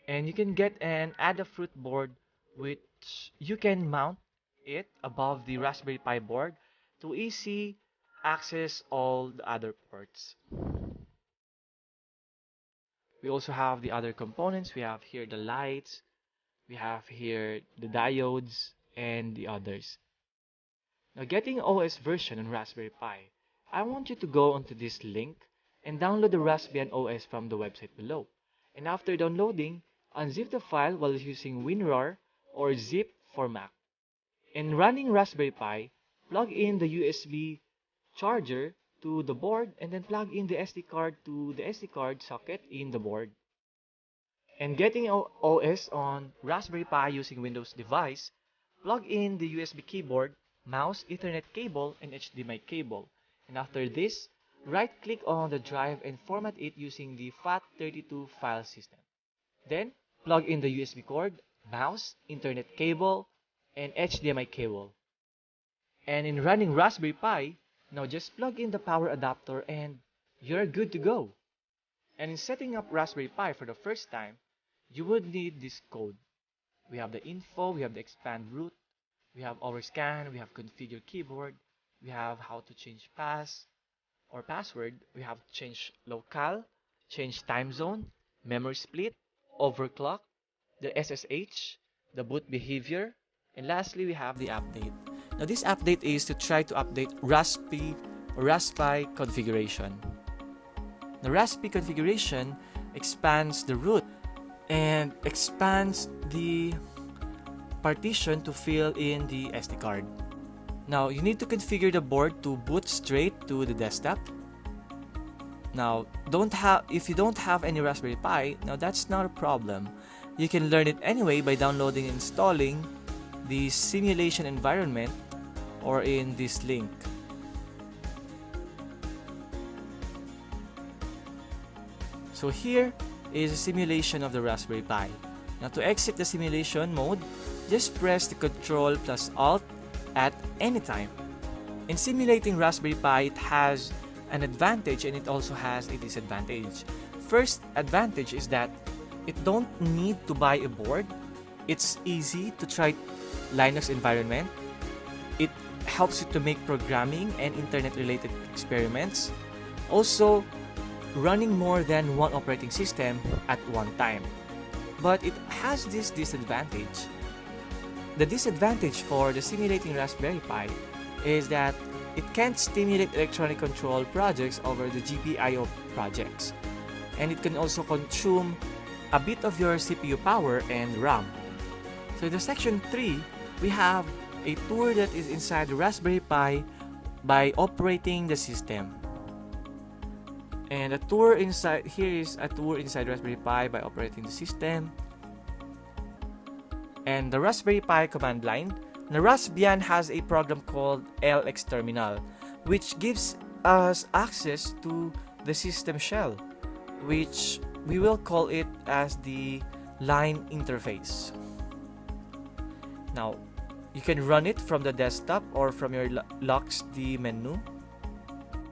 And you can get an Adafruit board which you can mount it above the Raspberry Pi board to easy access all the other ports. We also have the other components. We have here the lights, we have here the diodes, and the others. Now, getting OS version on Raspberry Pi, I want you to go onto this link and download the Raspbian OS from the website below. And after downloading, unzip the file while using WinRAR or zip for Mac. In running Raspberry Pi, plug in the USB charger to the board and then plug in the SD card to the SD card socket in the board. And getting OS on Raspberry Pi using Windows device, plug in the USB keyboard, mouse, Ethernet cable, and HDMI cable. And after this, right-click on the drive and format it using the FAT32 file system. Then, plug in the USB cord, mouse, Ethernet cable, and HDMI cable. And in running Raspberry Pi, now just plug in the power adapter and you're good to go. And in setting up Raspberry Pi for the first time, you would need this code. We have the info, we have the expand root, we have overscan, we have configure keyboard, we have how to change pass or password, we have change locale, change time zone, memory split, overclock, the SSH, the boot behavior, and lastly we have the update. Now this update is to try to update Raspi configuration. The Raspi configuration expands the root and expands the partition to fill in the SD card. Now you need to configure the board to boot straight to the desktop. Now if you don't have any Raspberry Pi, now that's not a problem. You can learn it anyway by downloading and installing the simulation environment or in this link. So here is a simulation of the Raspberry Pi. Now to exit the simulation mode, just press the Ctrl plus Alt at any time. In simulating Raspberry Pi, it has an advantage and it also has a disadvantage. First advantage is that it don't need to buy a board. It's easy to try Linux environment. It helps you to make programming and internet related experiments. Also, running more than one operating system at one time. But it has this disadvantage. The disadvantage for the simulating Raspberry Pi is that it can't stimulate electronic control projects over the GPIO projects. And it can also consume a bit of your CPU power and RAM. So in the section 3, we have a tour that is inside the Raspberry Pi by operating the system. And a tour inside here is a tour inside Raspberry Pi by operating the system. And the Raspberry Pi command line. The Raspbian has a program called LXterminal, which gives us access to the system shell, which we will call it as the line interface. Now, you can run it from the desktop or from your LuxD menu.